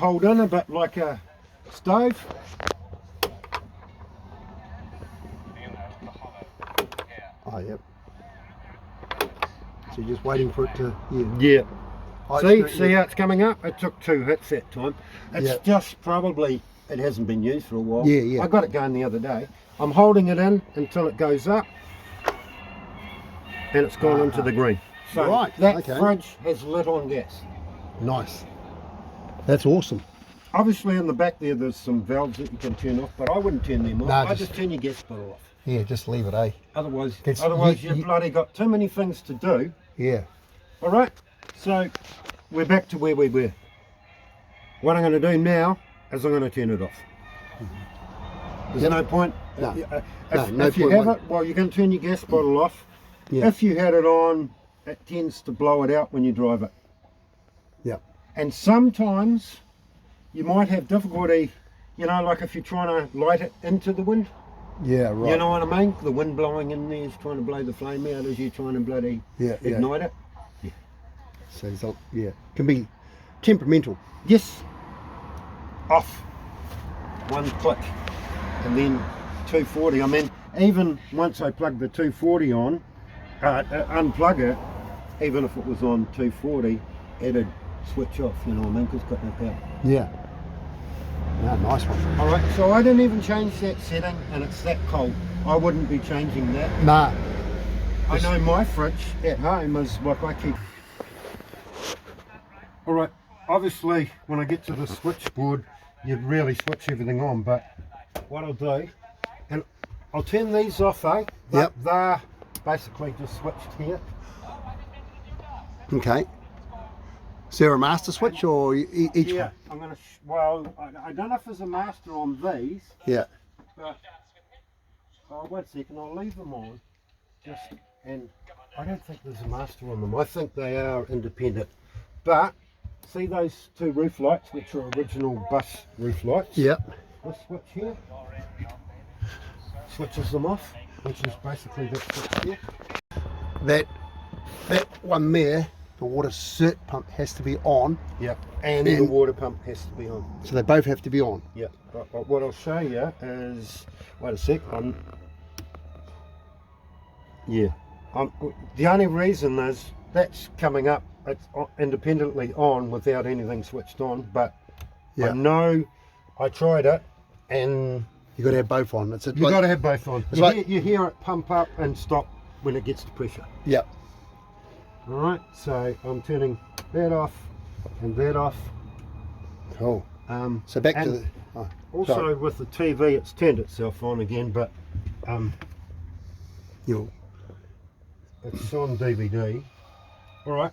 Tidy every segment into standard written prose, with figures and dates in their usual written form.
hold in a bit like a stove. Oh, yep. So you're just waiting for it to, Yeah. I See how it's coming up? It took 2 hits that time. It's Yeah. just probably, it hasn't been used for a while. Yeah, yeah. I got it going the other day. I'm holding it in until it goes up and it's gone into the green. So Right, that okay. fridge has lit on gas. Nice. That's awesome. Obviously in the back there's some valves that you can turn off, but I wouldn't turn them off. No, I just- just turn your gas bottle off. Yeah, just leave it, eh? Otherwise, It's- you've you- bloody got too many things to do. Yeah. All right, so we're back to where we were. What I'm going to do now is I'm going to turn it off. There's no point. No. If you have it, well, you're going to turn your gas bottle off. Yeah. If you had it on, it tends to blow it out when you drive it. Yeah. And sometimes you might have difficulty, you know, like if you're trying to light it into the wind. Yeah, right. You know what I mean? The wind blowing in there is trying to blow the flame out as you're trying to bloody Yeah, yeah. ignite it. So it's all, yeah, can be temperamental. Yes. Off. One click. And then 240. I mean, even once I plug the 240 on, unplug it, even if it was on 240, it'd switch off, you know what I mean? Because it's got no power. Yeah. No, nice one. Alright, so I didn't even change that setting and it's that cold. I wouldn't be changing that. Nah. I know my fridge at home is what I keep. Alright, obviously when I get to the switchboard, you'd really switch everything on, but what I'll do, and I'll turn these off, eh? Yep. They're basically just switched here. Okay. Is there a master switch or each Yeah, one? I'm going to, well, I don't know if there's a master on these, Yeah. but, oh, 1 second, I'll leave them on, just, and I don't think there's a master on them. I think they are independent, but see those 2 roof lights, which are original bus roof lights? Yeah. This switch here switches them off, which is basically that switch here. That one there, the water cert pump has to be on. Yep, and the water pump has to be on. So they both have to be on. Yep, but what I'll show you is, wait a sec, the only reason is that's coming up, it's independently on without anything switched on, but Yeah. I know I tried it and You got to have both on. It's you've got to have both on. It's You hear it pump up and stop when it gets to pressure. Yeah. Alright, so I'm turning that off and that off. Cool. So back to and the. Oh, also sorry. with the TV, it's turned itself on again, but You'll. it's on DVD. Alright.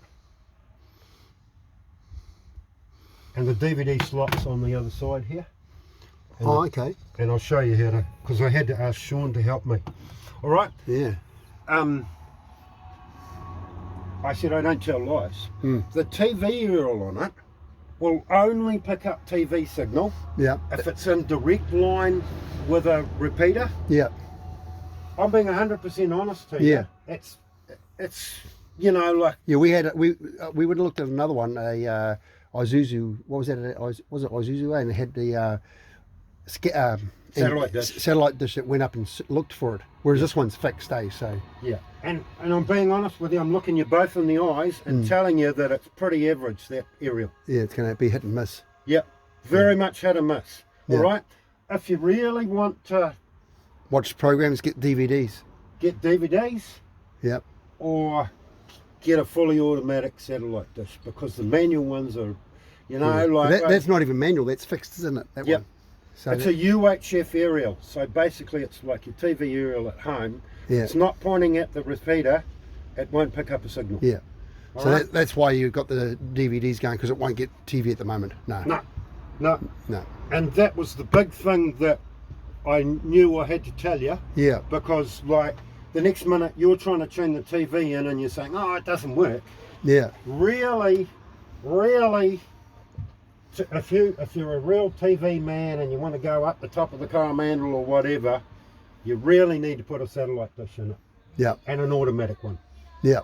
And the DVD slot's on the other side here. Oh, okay. And I'll show you how to, because I had to ask Sean to help me. Alright. Yeah. I said I don't tell lies. Hmm. The TV aerial on it will only pick up TV signal Yeah. if it's in direct line with a repeater. Yeah. I'm being 100% honest to you. Yeah. It's you know, like, Yeah. We had we would have looked at another one, a Isuzu. What was that? Was it Isuzu? And it had the Satellite dish. Satellite dish that went up and looked for it. Whereas this one's fixed, eh? So. yeah. And I'm being honest with you. I'm looking you both in the eyes and telling you that it's pretty average, that aerial. Yeah, it's going to be hit and miss. Yep. Very much hit and miss. Yeah. All right. If you really want to Watch programs, get DVDs. get DVDs, Yep. or get a fully automatic satellite dish, because the manual ones are, you know, like that's not even manual. That's fixed, isn't it? That Yep. one. So it's a UHF aerial. So basically, it's like your TV aerial at home. Yeah. It's not pointing at the repeater. It won't pick up a signal. yeah. All So right? that's why you've got the DVDs going, because it won't get TV at the moment. No. No. No. And that was the big thing that I knew I had to tell you, Yeah. because like the next minute you're trying to tune the TV in and you're saying, oh, it doesn't work. Yeah. Really, if you're a real TV man and you want to go up the top of the car mantle or whatever, you really need to put a satellite dish in it, Yeah. and an automatic one. Yeah.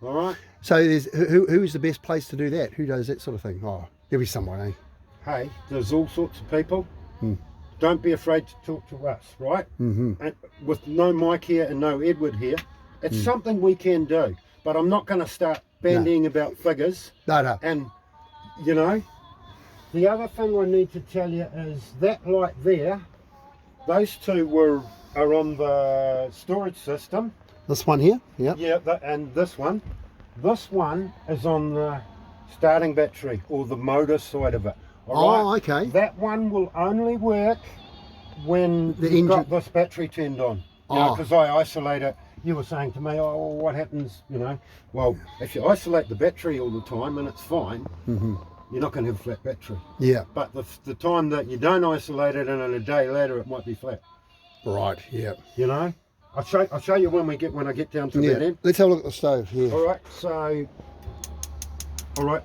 All right. So there's who's the best place to do that? Who does that sort of thing? Oh, there'll be someone, eh? hey, there's all sorts of people. Hmm. Don't be afraid to talk to us, right? Mm-hmm. And with no Mike here and no Edward here, it's something we can do. But I'm not going to start bandying about figures. No. And, you know, the other thing I need to tell you is that light there, those two are on the storage system. This one here? Yep. Yeah, and this one is on the starting battery or the motor side of it. All right? Okay. That one will only work when The you've got engine- this battery turned on. Oh. Because I isolate it. You were saying to me, oh, well, what happens, you know? Well, if you isolate the battery all the time and it's fine, you're not going to have a flat battery. Yeah. But the time that you don't isolate it and then a day later it might be flat, Right. Yeah. you know? I'll show you when I get down to that end. Let's have a look at the stove here. All right, so, all right,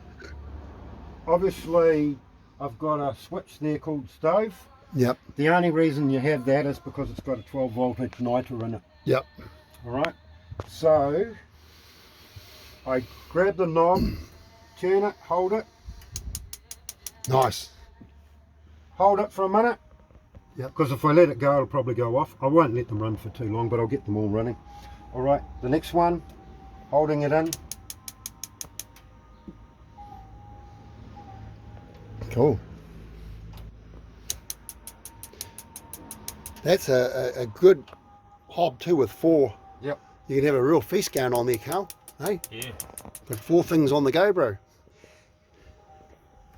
obviously I've got a switch there called stove. Yep. The only reason you have that is because it's got a 12 volt igniter in it. Yep. All right, so I grab the knob, turn it, hold it Nice. for a minute. Yep. Because if I let it go, it'll probably go off. I won't let them run for too long, but I'll get them all running. All right, the next one, holding it in. Cool. That's a good hob too with 4. Yep. You can have a real feast going on there, Carl. Hey? Yeah. Got 4 things on the go, bro.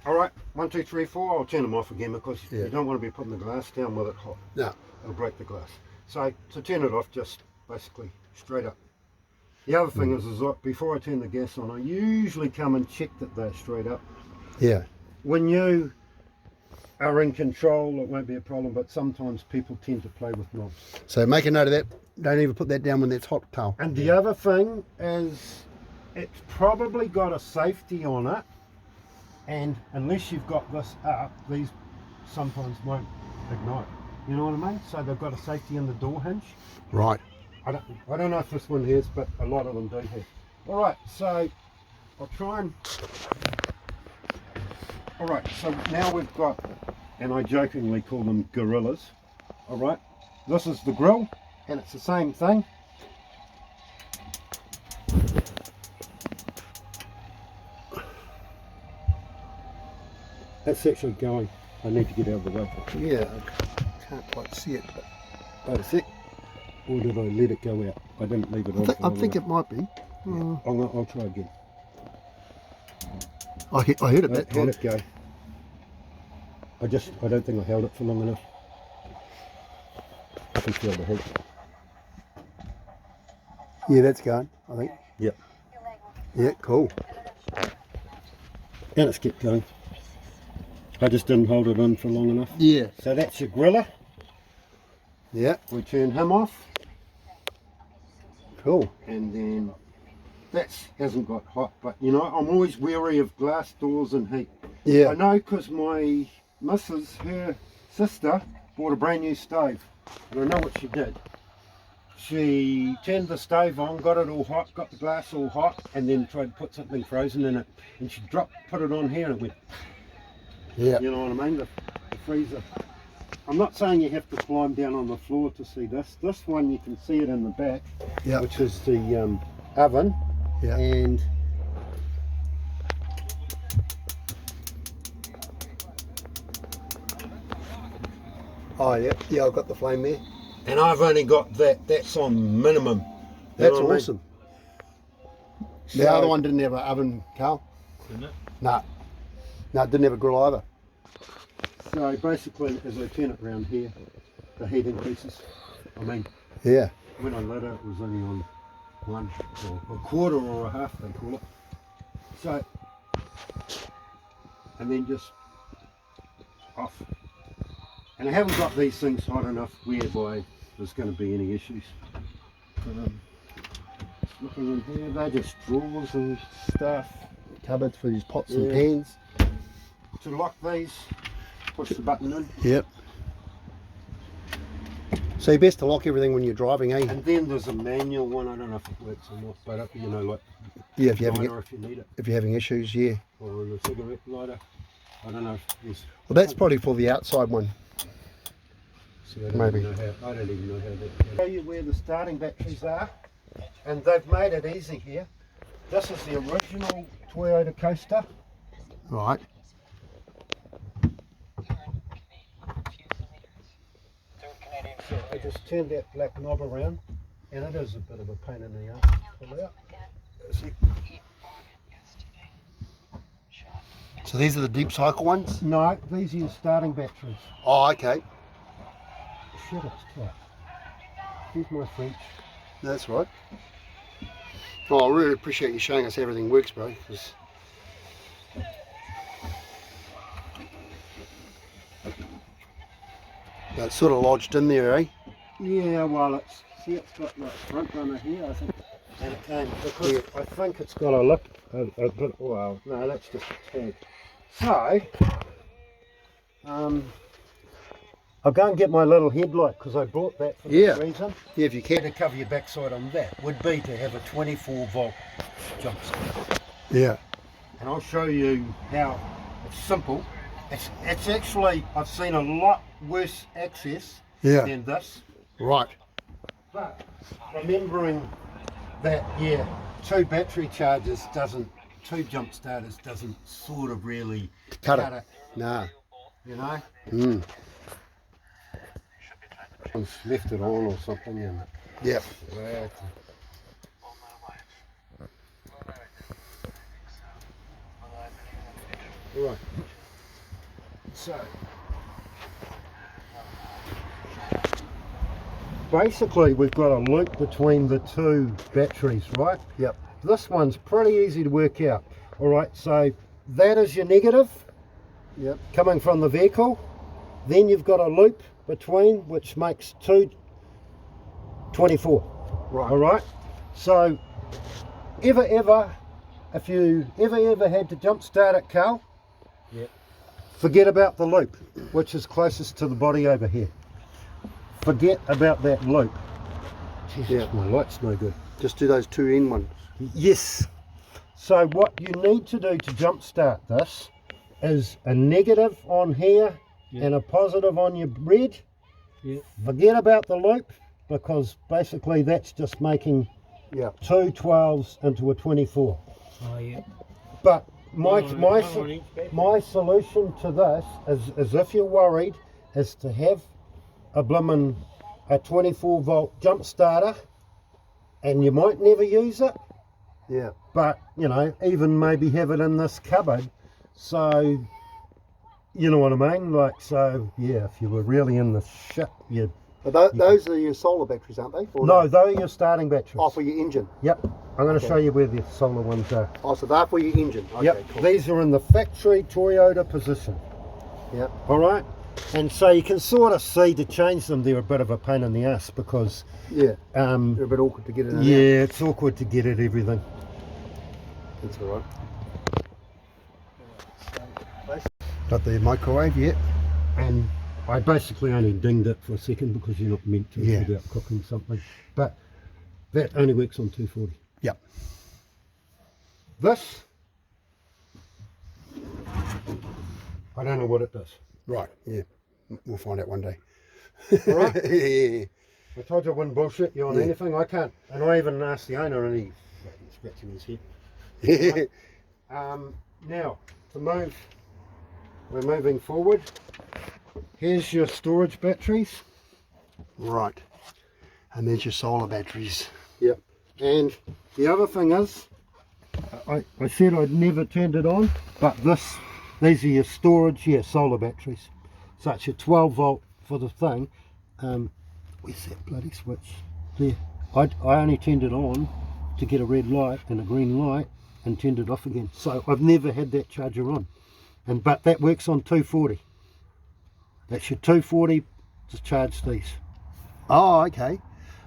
All right, 1, 2, 3, 4. I'll turn them off again because Yeah. you don't want to be putting the glass down with it hot. No. It'll break the glass. So to turn it off, just basically straight up. The other thing is that before I turn the gas on, I usually come and check that they're straight up. Yeah. When you are in control, it won't be a problem, but sometimes people tend to play with knobs. So make a note of that. Don't even put that down when it's hot, Carl. And the other thing is it's probably got a safety on it, and unless you've got this up, these sometimes won't ignite. You know what I mean? So they've got a safety in the door hinge. Right. I don't know if this one has, but a lot of them do have. All right, so I'll try and... All right, so now we've got, and I jokingly call them gorillas. All right, this is the grill, and it's the same thing. That's actually going. I need to get out of the way. Yeah. I can't quite see it, but Wait a sec. Or did I let it go out? I didn't leave it on. I think it might be. I'll try again. I hit it that How'd time. it go? I don't think I held it for long enough. I can feel the heat. Yeah, that's going, I think. Yep. Yeah, cool. And it's kept going. I just didn't hold it in for long enough. Yeah. So that's your griller. Yeah, We turn him off, cool. and then that hasn't got hot. But you know, I'm always wary of glass doors and heat. I Yeah. know because my missus, her sister, bought a brand new stove, and I know what she did. She turned the stove on, got it all hot, got the glass all hot, and then tried to put something frozen in it, and she put it on here, and it went. Yeah. You know what I mean? The freezer. I'm not saying you have to climb down on the floor to see this. This one you can see it in the back, Yeah. which is the oven, Yeah. and Oh, yeah. Yeah, I've got the flame there. I've only got that. That's on minimum. You That's know what I mean? awesome. So, The other one didn't have an oven, Carl. Isn't it? Nah. No, it didn't have a grill either. So basically, as I turn it around here, the heat increases. I mean, Yeah. when I lit it, it was only on 1 or a quarter or a half, they call it. So, and then just off. And I haven't got these things hot enough whereby there's going to be any issues. Just looking in here, they're just drawers and stuff. Cupboards for these pots and Yeah. pans. To lock these, push the button in. Yep. So you're best to lock everything when you're driving, eh? And then there's a manual one, I don't know if it works or not, but you know, like Yeah, if you're having or if you need it, if you're having issues, yeah. or in a cigarette lighter. I don't know if there's... Well, that's probably for the outside one. See, I don't Maybe. even know how, I don't even know how that... Show you where the starting batteries are, and they've made it easy here. This is the original Toyota Coaster. Right. So I just turned that black knob around, and it is a bit of a pain in the ass to pull out. See, So these are the deep cycle ones? no, these are your starting batteries. Oh, okay. Shit, it's tight. Here's my French. That's right. Oh, I really appreciate you showing us how everything works, bro. 'Cause that's sort of lodged in there, eh? Yeah, well, it's, see, it's got like front runner here, I think. And it came, because I think it's got a lip, a bit, well, no, that's just a tag. So, I'll go and get my little headlight, because I bought that for Yeah. this reason. Yeah, if you Care can. to cover your backside on that would be to have a 24 volt jump start. Yeah. And I'll show you how it's simple. It's actually, I've seen a lot worse access Yeah. than this. Right. But remembering that, yeah, two battery chargers doesn't, two jump starters doesn't sort of really Cut it. Nah. you know? Mm. I've left it on or something and Yeah. right. So basically we've got a loop between the two batteries, right? Yep. This one's pretty easy to work out. All right, so that is your negative Yep. coming from the vehicle. Then you've got a loop between, which makes two 24. Right. All right. So, if you ever had to jump start it, Carl, Yep. forget about the loop, which is closest to the body over here. Forget about that loop. Jesus, Yeah. my light's no good. Just do those two end ones. Yes. So what you need to do to jump start this is a negative on here and a positive on your red. Yeah. Forget about the loop, because basically that's just making Yeah. two 12s into a 24. Oh, yeah. But One on each battery. my solution to this is if you're worried, is to have a 24 volt jump starter, and you might never use it, Yeah. but you know, even maybe have it in this cupboard, so you know what I mean, like, so yeah, if you were really in the shit, you'd... But those are your solar batteries, aren't they? Or No, they're your starting batteries. Oh, for your engine. Yep, I'm going to Okay. show you where the solar ones are. Oh, so they're for your engine. Okay, Yep, cool. these are in the factory Toyota position. Yep. All right, and so you can sort of see to change them, they're a bit of a pain in the ass, because Yeah. They're a bit awkward to get in and out. yeah, it's awkward to get at everything. That's all right. Got the microwave yet? And I basically only dinged it for a second, because you're not meant to Yeah. without cooking something, but that only works on 240. Yep. This, I don't know what it does. Right. Yeah. We'll find out one day. All right. Yeah. I told you I wouldn't bullshit you on Yeah. anything. I can't, and I even asked the owner, and he's scratching his head. Yeah. Now, to move, we're moving forward. Here's your storage batteries. Right. And there's your solar batteries. Yep. And the other thing is, I said I'd never turned it on, but these are your storage, solar batteries. So it's your 12 volt for the thing. Where's that bloody switch? There. I only turned it on to get a red light and a green light, and turned it off again. So I've never had that charger on. But that works on 240. That's your 240 to charge these. Oh, okay.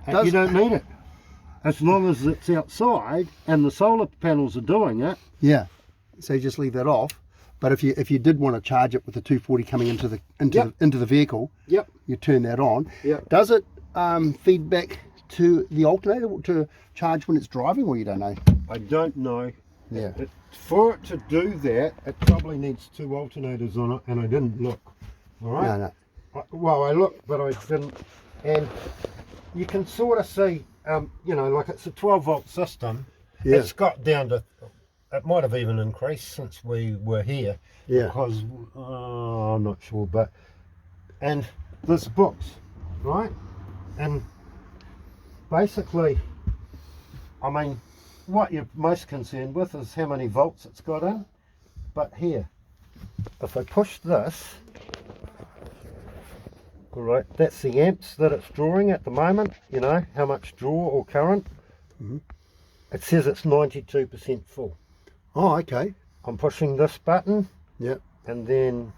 And you don't need it. As long as it's outside and the solar panels are doing it. Yeah. So you just leave that off. But if you did want to charge it with the 240 coming into the vehicle, Yep. you turn that on. Yep. Does it feed back to the alternator to charge when it's driving, or you don't know? I don't know. Yeah. For it to do that, it probably needs 2 alternators on it, and I didn't look. All right. No. Well, I looked, but I didn't. And you can sort of see, you know, like it's a 12-volt system. Yeah. It's got down to, it might have even increased since we were here. Yeah. Because, I'm not sure, but, and there's books, right? And basically, I mean, what you're most concerned with is how many volts it's got in. But here, if I push this, all right, that's the amps that it's drawing at the moment, you know, how much draw or current. It says it's 92% full. Oh, okay. I'm pushing this button, Yep. and then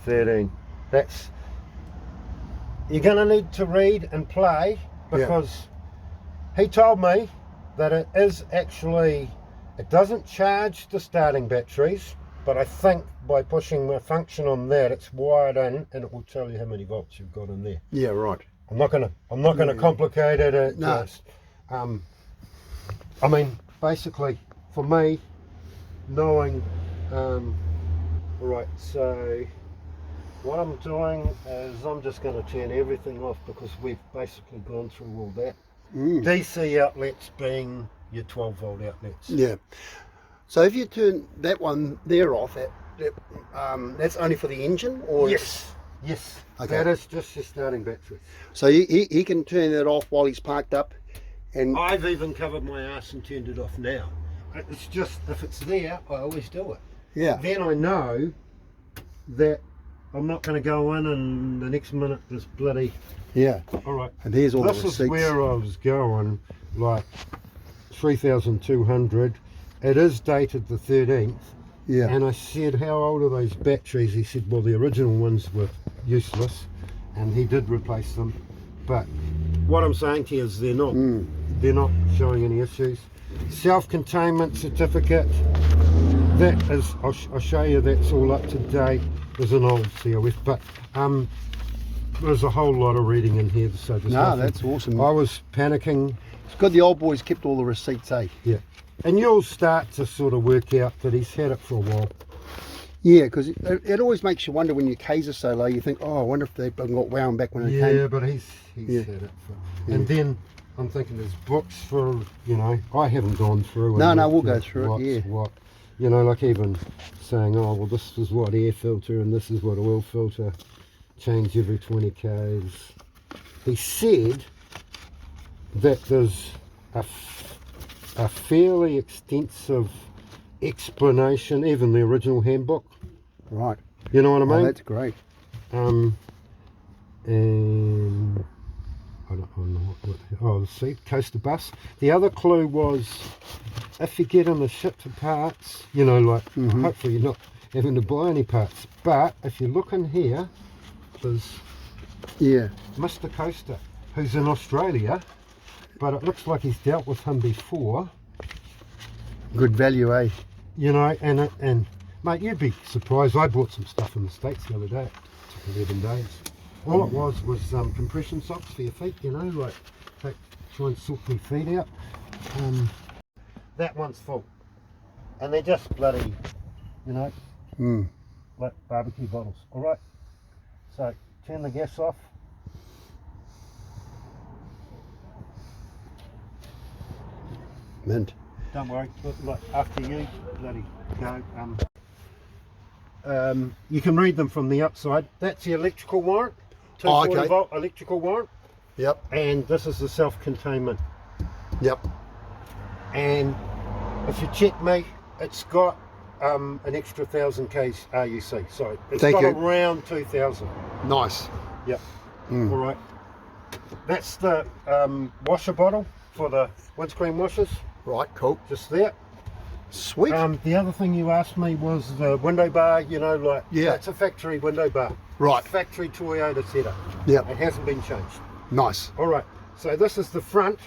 13. That's, you're going to need to read and play, because he told me that it is actually, it doesn't charge the starting batteries, but I think by pushing the function on that, it's wired in, and it will tell you how many volts you've got in there. Yeah, right. I'm not gonna complicate it. No. Just, I mean, basically, for me, knowing, right, so what I'm doing is I'm just going to turn everything off, because we've basically gone through all that. DC outlets being your 12-volt outlets. Yeah. So if you turn that one there off, that's only for the engine, or Yes. Okay. That is just your starting battery. So he can turn that off while he's parked up, and I've even covered my ass and turned it off now. It's just, if it's there, I always do it. yeah, Then I know that I'm not going to go in and the next minute there's bloody, yeah. all right, And here's all the this receipts. is where I was going, like 3,200. It is dated the 13th. Yeah. And I said, how old are those batteries? He said, well, the original ones were useless, and he did replace them. But what I'm saying to you is they're not showing any issues. Self-containment certificate, that is, I'll show you, that's all up to date. There's an old COF, but there's a whole lot of reading in here. So there's No, nothing. that's awesome. I was panicking. It's good the old boys kept all the receipts, eh? Yeah. And you'll start to sort of work out that he's had it for a while. Yeah, because it always makes you wonder when your Ks are so low. You think, oh, I wonder if they got wound back when they Yeah, came. but he's Yeah. had it for. And then I'm thinking there's books for, you know, I haven't gone through. No, and no, we'll looked go at through it, what's yeah. What, you know, like even saying, oh, well, this is what air filter and this is what oil filter, change every 20 Ks. He said that there's a fairly extensive explanation, even the original handbook. Right. You know what I Oh, mean? that's great. And I don't know what see, coaster bus. The other clue was, if you get in the ship to parts, you know, like hopefully you're not having to buy any parts. But if you look in here, there's Yeah. Mr. Coaster, who's in Australia, but it looks like he's dealt with him before. Good value, eh? You know, and mate, you'd be surprised. I bought some stuff in the States the other day. It took 11 days. All it was compression socks for your feet, you know, like try and sort my feet out. That one's full. And they're just bloody, you know, like barbecue bottles. All right. So turn the gas off. Mint. Don't worry, look, after you bloody go. You can read them from the outside. That's the electrical warrant, 240 okay. volt electrical warrant, Yep. and this is the self-containment. Yep. And if you check me, it's got an extra 1,000 Ks RUC. So it's Thank got you. around 2,000. Nice. Yep. All right. That's the washer bottle for the windscreen washers. Right. Cool. Just there. Sweet. The other thing you asked me was the window bar, you know, like, Yeah. it's a factory window bar. Right. Factory Toyota setup. Yep. It hasn't been changed. Nice. All right, so this is the front,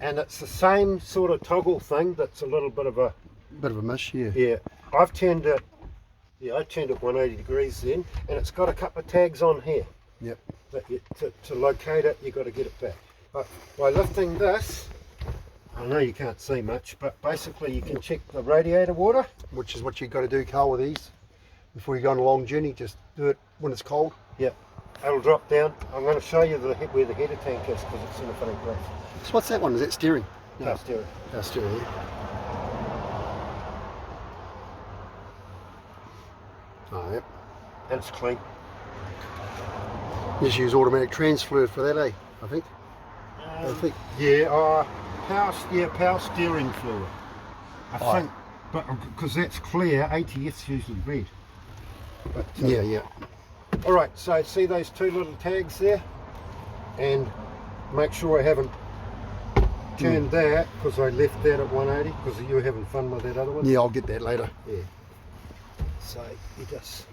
and it's the same sort of toggle thing that's a little bit of a, Bit of a miss, yeah. yeah, I turned it 180 degrees then, and it's got a couple of tags on here. Yep. That to locate it, you've got to get it back. But by lifting this, I know you can't see much, but basically you can check the radiator water. Which is what you got to do, Carl, with these. Before you go on a long journey, just do it when it's cold. Yep, it'll drop down. I'm going to show you where the header tank is because it's in a funny place. So what's that one? Is that steering? No, steering. No, steering, yeah. Oh, yep. And it's clean. Just use automatic transfer for that, eh? I think. I think. Yeah, power steering fluid. I Oh. think, but because that's clear, ATF's usually red. But, Yeah, yeah. All right, so see those two little tags there, and make sure I haven't turned that because I left that at 180 because you were having fun with that other one. Yeah, I'll get that later. Yeah. So you just.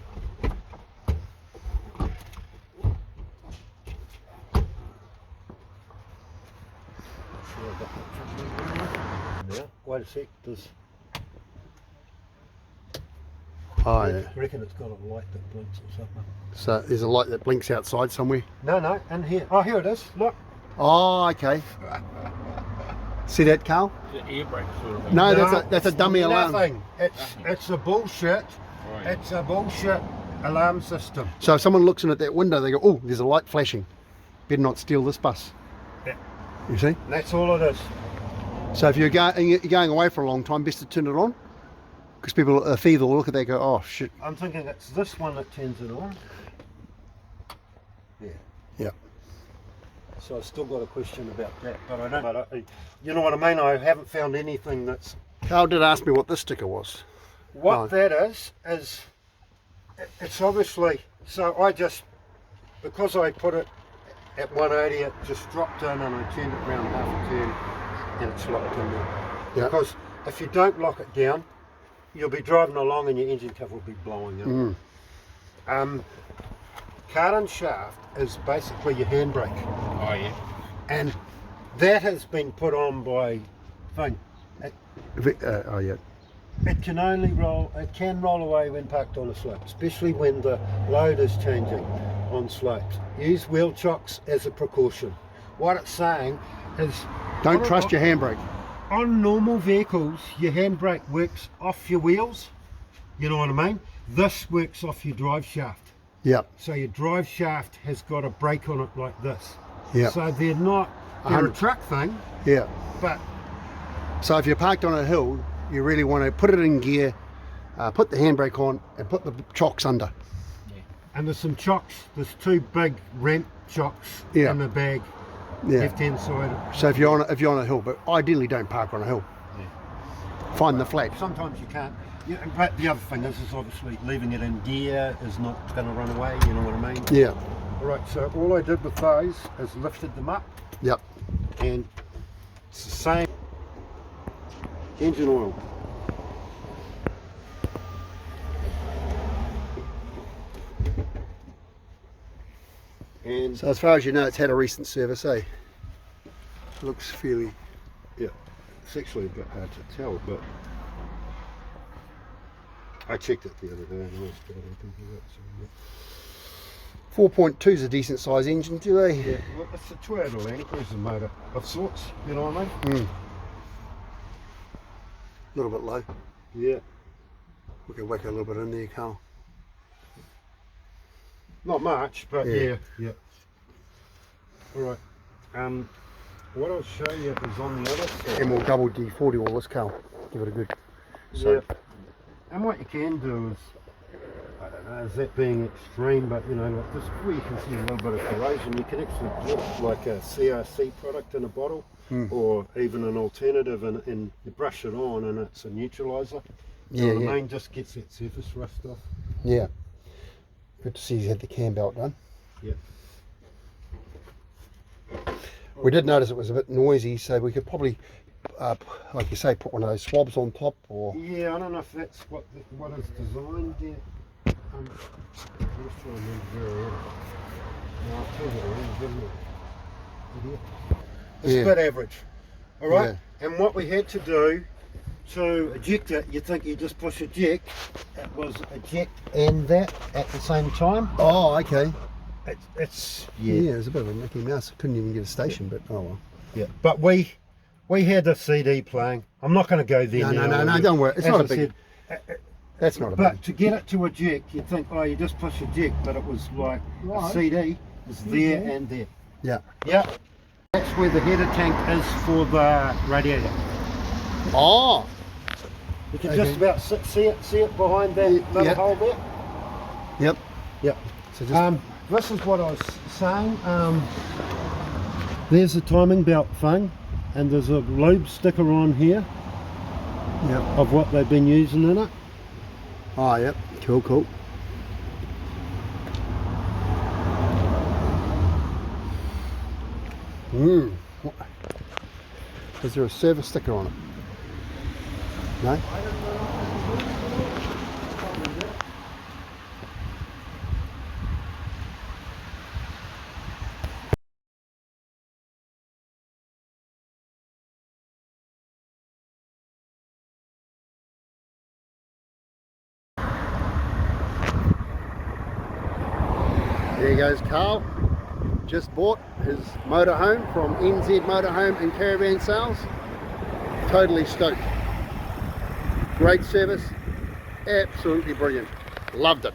Yeah, wait a sec. Does Oh, yeah. I reckon it's got a light that blinks or something. So there's a light that blinks outside somewhere. No, in here. Oh, here it is. Look. Oh, okay. See that, Carl? The air brake sort of thing. No, No, that's a it's dummy alarm. nothing. It's a bullshit. Right. It's a bullshit alarm system. So if someone looks in at that window, they go, "Oh, there's a light flashing. Better not steal this bus." Yeah. You see? That's all it is. So if you're going away for a long time, best to turn it on, because people will look at that and go, "Oh shit." I'm thinking it's this one that turns it on. Yeah. Yeah. So I've still got a question about that, but I don't. But you know what I mean? I haven't found anything that's. Carl did ask me what this sticker was. What Oh. that is it's obviously. So I just because I put it at 180, it just dropped in, and I turned it around half a turn, and it's locked in there. Yeah. Because if you don't lock it down, you'll be driving along and your engine cover will be blowing up. Cardan shaft is basically your handbrake, Oh, yeah. and that has been put on by thing. Oh yeah. It can only roll. It can roll away when parked on a slope, especially when the load is changing on slopes. Use wheel chocks as a precaution. What it's saying is, Don't trust your handbrake. on normal vehicles, your handbrake works off your wheels. You know what I mean? This works off your drive shaft. Yeah. So your drive shaft has got a brake on it like this. Yeah. So they're not. They're a 100. truck thing, Yeah. but So if you're parked on a hill, you really want to put it in gear, put the handbrake on, and put the chocks under. and there's some chocks. There's two big ramp chocks Yeah. in the bag, Yeah. left-hand side. So if you're on a hill, but ideally don't park on a hill. Find the flat. Sometimes you can't. Yeah, but the other thing is obviously leaving it in gear is not going to run away. You know what I mean? Yeah. All right. So all I did with those is lifted them up, Yep. and it's the same engine oil. And So as far as you know, it's had a recent service, eh? Looks fairly. yeah, it's actually a bit hard to tell, but I checked it the other day and I was going to do that. So, 4.2 is a decent size engine too, eh? yeah, well, it's a Toyota Land Cruiser motor of sorts. You know what I mean? A little bit low. Yeah. We can whack a little bit in there, Carl. Not much, but Yeah. yeah. All right. What I'll show you is on the other side. And we'll double D40 all this, Carl. Give it a good. Yeah. And what you can do is, I don't know, is that being extreme, but you know, like this, where you can see a little bit of corrosion, you can actually put like a CRC product in a bottle, or even an alternative, and you brush it on, and it's a neutralizer. You know what I mean? Just gets that surface rust off. Yeah. Good to see he's had the cam belt done. Yeah. We did notice it was a bit noisy, so we could probably, like you say, put one of those swabs on top, or Yeah, I don't know if that's what is designed there. I'm just trying to remember where I am. No, I've turned it around, didn't I? Yeah. It's Yeah. a bit average. All right. And what we had to do to eject it, you think you just push eject. It was eject and that at the same time. oh, okay. It's Yeah, it was a bit of a Mickey Mouse. I couldn't even get a station, but oh well. yeah. But we we had a CD playing. I'm not going to go there No, now. no, don't worry. It's As not I a big. said, That's not a but big. to get it to eject, you'd think, oh, you just push eject, but it was like Right. a CD is there and there. Yeah. Yeah. That's where the header tank is for the radiator. Oh. You can Okay. just about see it behind that little Yep. hole there. Yep. Yep. So just. This is what I was saying. There's a timing belt thing, and there's a lube sticker on here Yep. of what they've been using in it. Oh, yep. Cool, cool. Is there a service sticker on it? No? There goes Carl. Just bought his motorhome from NZ Motorhome and Caravan Sales. Totally stoked. Great service. Absolutely brilliant. Loved it.